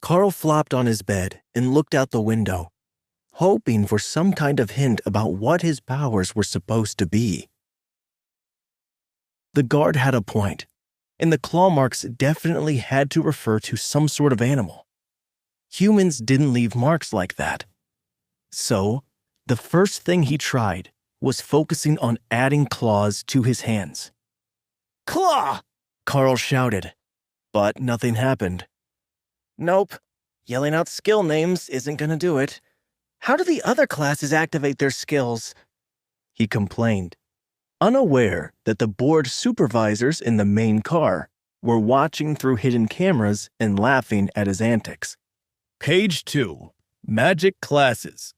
Karl flopped on his bed and looked out the window, hoping for some kind of hint about what his powers were supposed to be. The guard had a point, and the claw marks definitely had to refer to some sort of animal. Humans didn't leave marks like that. So, the first thing he tried was focusing on adding claws to his hands. "Claw!" Karl shouted, but nothing happened. "Nope, yelling out skill names isn't gonna do it. How do the other classes activate their skills?" he complained, unaware that the board supervisors in the main car were watching through hidden cameras and laughing at his antics. Page 2. Magic Classes.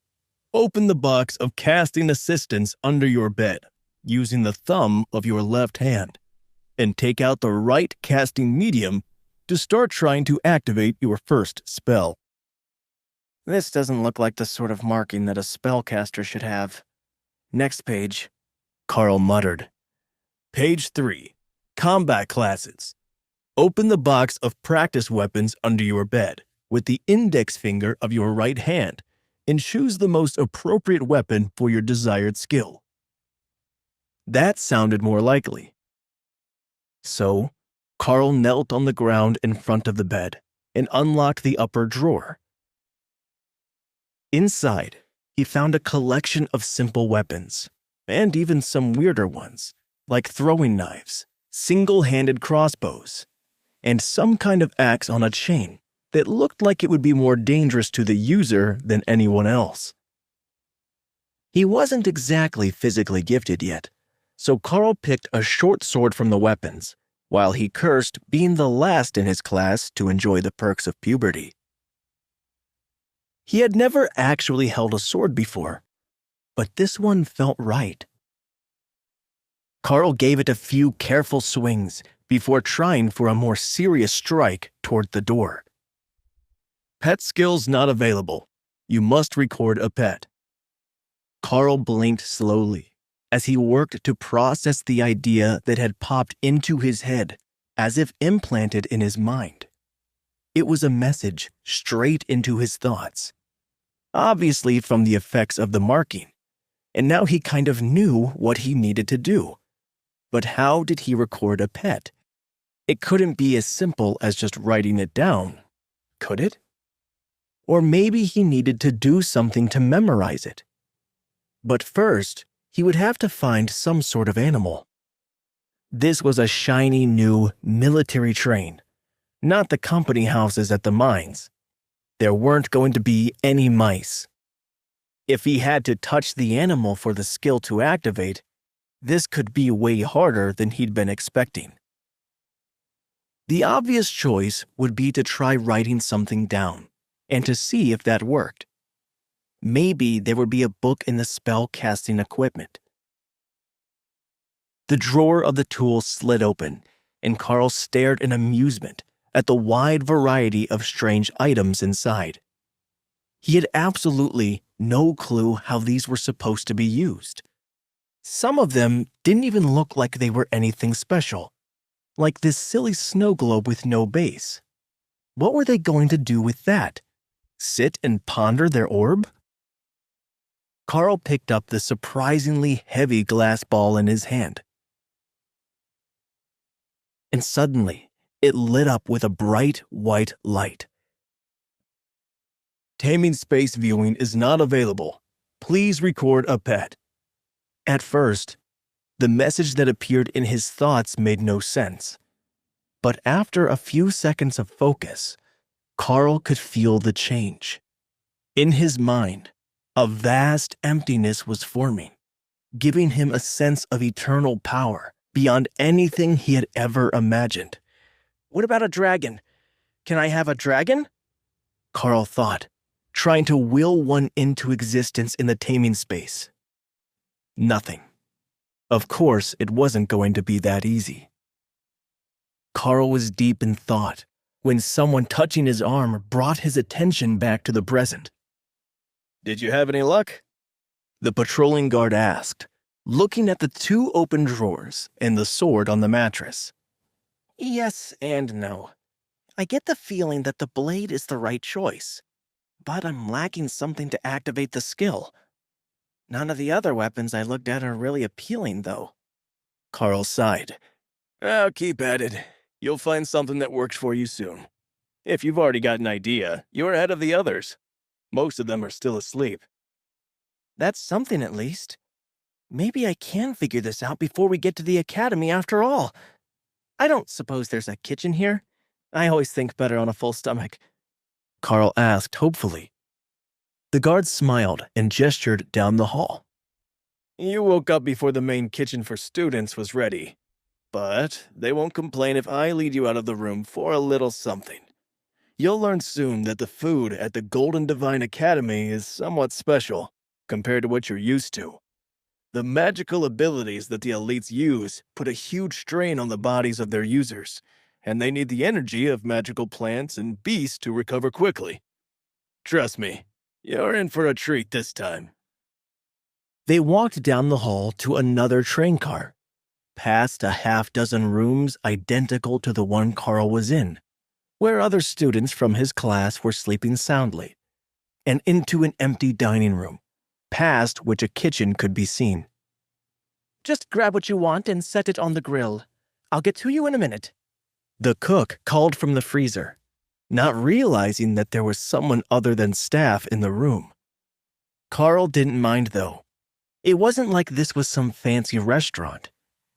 Open the box of casting assistance under your bed using the thumb of your left hand and take out the right casting medium to start trying to activate your first spell. This doesn't look like the sort of marking that a spellcaster should have. Next page, Karl muttered. Page 3. Combat Classes. Open the box of practice weapons under your bed with the index finger of your right hand and choose the most appropriate weapon for your desired skill. That sounded more likely. So, Karl knelt on the ground in front of the bed and unlocked the upper drawer. Inside, he found a collection of simple weapons, and even some weirder ones, like throwing knives, single-handed crossbows, and some kind of axe on a chain that looked like it would be more dangerous to the user than anyone else. He wasn't exactly physically gifted yet, so Karl picked a short sword from the weapons, while he cursed being the last in his class to enjoy the perks of puberty. He had never actually held a sword before, but this one felt right. Karl gave it a few careful swings before trying for a more serious strike toward the door. Pet skills not available. You must record a pet. Karl blinked slowly as he worked to process the idea that had popped into his head as if implanted in his mind. It was a message straight into his thoughts, obviously from the effects of the marking, and now he kind of knew what he needed to do. But how did he record a pet? It couldn't be as simple as just writing it down, could it? Or maybe he needed to do something to memorize it. But first, he would have to find some sort of animal. This was a shiny new military train, not the company houses at the mines. There weren't going to be any mice. If he had to touch the animal for the skill to activate, this could be way harder than he'd been expecting. The obvious choice would be to try writing something down and to see if that worked. Maybe there would be a book in the spell casting equipment. The drawer of the tools slid open, and Karl stared in amusement at the wide variety of strange items inside. He had absolutely no clue how these were supposed to be used. Some of them didn't even look like they were anything special, like this silly snow globe with no base. What were they going to do with that? Sit and ponder their orb? Karl picked up the surprisingly heavy glass ball in his hand. And suddenly, it lit up with a bright white light. Taming space viewing is not available. Please record a pet. At first, the message that appeared in his thoughts made no sense. But after a few seconds of focus, Karl could feel the change. In his mind, a vast emptiness was forming, giving him a sense of eternal power beyond anything he had ever imagined. What about a dragon? Can I have a dragon? Karl thought, trying to will one into existence in the taming space. Nothing. Of course, it wasn't going to be that easy. Karl was deep in thought when someone touching his arm brought his attention back to the present. Did you have any luck? The patrolling guard asked, looking at the two open drawers and the sword on the mattress. Yes and no. I get the feeling that the blade is the right choice, but I'm lacking something to activate the skill. None of the other weapons I looked at are really appealing, though. Karl sighed. I'll keep at it. You'll find something that works for you soon. If you've already got an idea, you're ahead of the others. Most of them are still asleep. That's something at least. Maybe I can figure this out before we get to the academy after all. I don't suppose there's a kitchen here? I always think better on a full stomach. Karl asked hopefully. The guard smiled and gestured down the hall. You woke up before the main kitchen for students was ready. But they won't complain if I lead you out of the room for a little something. You'll learn soon that the food at the Golden Divine Academy is somewhat special compared to what you're used to. The magical abilities that the elites use put a huge strain on the bodies of their users, and they need the energy of magical plants and beasts to recover quickly. Trust me, you're in for a treat this time. They walked down the hall to another train car, past a half-dozen rooms identical to the one Karl was in, where other students from his class were sleeping soundly, and into an empty dining room, past which a kitchen could be seen. Just grab what you want and set it on the grill. I'll get to you in a minute. The cook called from the freezer, not realizing that there was someone other than staff in the room. Karl didn't mind, though. It wasn't like this was some fancy restaurant.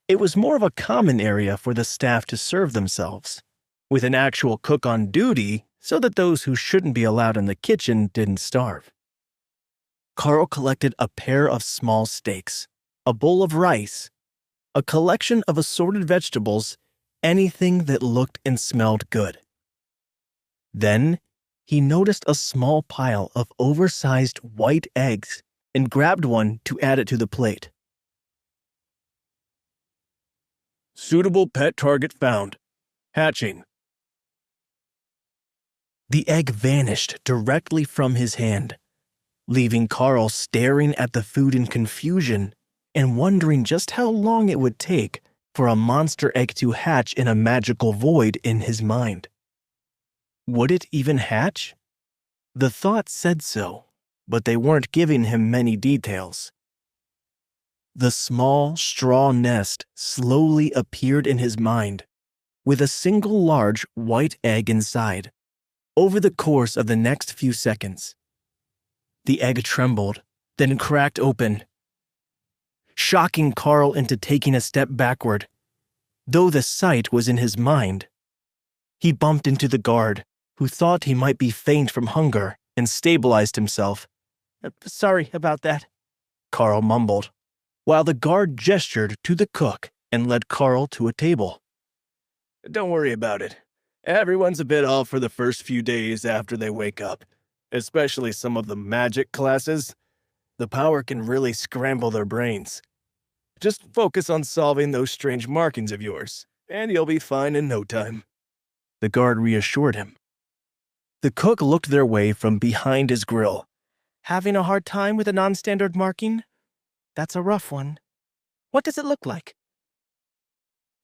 It was more of a common area for the staff to serve themselves, with an actual cook on duty so that those who shouldn't be allowed in the kitchen didn't starve. Karl collected a pair of small steaks, a bowl of rice, a collection of assorted vegetables, anything that looked and smelled good. Then, he noticed a small pile of oversized white eggs and grabbed one to add it to the plate. Suitable pet target found. Hatching. The egg vanished directly from his hand, leaving Karl staring at the food in confusion and wondering just how long it would take for a monster egg to hatch in a magical void in his mind. Would it even hatch? The thought said so, but they weren't giving him many details. The small straw nest slowly appeared in his mind, with a single large white egg inside, over the course of the next few seconds. The egg trembled, then cracked open, shocking Karl into taking a step backward. Though the sight was in his mind, he bumped into the guard, who thought he might be faint from hunger, and stabilized himself. Sorry about that, Karl mumbled, while the guard gestured to the cook and led Karl to a table. Don't worry about it. Everyone's a bit off for the first few days after they wake up, especially some of the magic classes. The power can really scramble their brains. Just focus on solving those strange markings of yours, and you'll be fine in no time. The guard reassured him. The cook looked their way from behind his grill. Having a hard time with a non-standard marking? That's a rough one. What does it look like?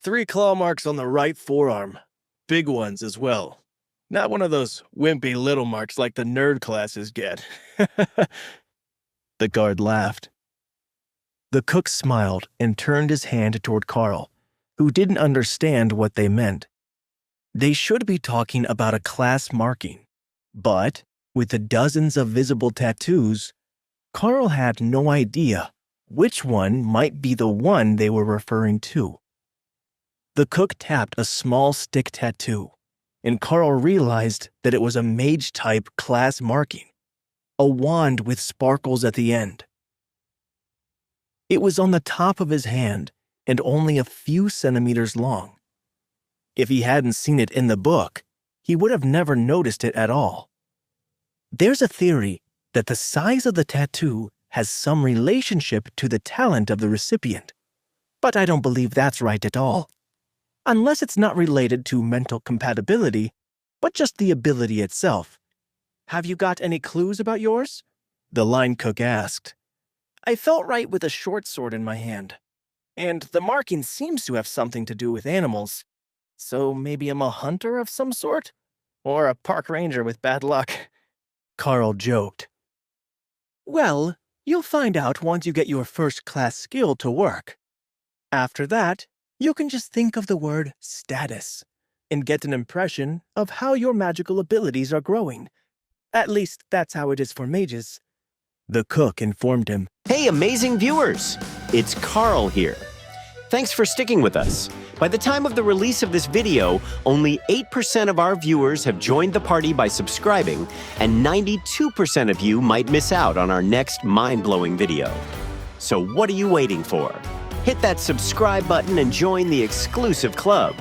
3 claw marks on the right forearm. Big ones as well. Not one of those wimpy little marks like the nerd classes get. The guard laughed. The cook smiled and turned his hand toward Karl, who didn't understand what they meant. They should be talking about a class marking, but with the dozens of visible tattoos, Karl had no idea which one might be the one they were referring to. The cook tapped a small stick tattoo, and Karl realized that it was a mage-type class marking, a wand with sparkles at the end. It was on the top of his hand and only a few centimeters long. If he hadn't seen it in the book, he would have never noticed it at all. There's a theory that the size of the tattoo has some relationship to the talent of the recipient, but I don't believe that's right at all. Unless it's not related to mental compatibility, but just the ability itself. Have you got any clues about yours? The line cook asked. I felt right with a short sword in my hand, and the marking seems to have something to do with animals, so maybe I'm a hunter of some sort? Or a park ranger with bad luck. Karl joked. Well, you'll find out once you get your first-class skill to work. After that, you can just think of the word status and get an impression of how your magical abilities are growing. At least that's how it is for mages. The cook informed him. Hey, amazing viewers! It's Karl here. Thanks for sticking with us. By the time of the release of this video, only 8% of our viewers have joined the party by subscribing, and 92% of you might miss out on our next mind-blowing video. So what are you waiting for? Hit that subscribe button and join the exclusive club.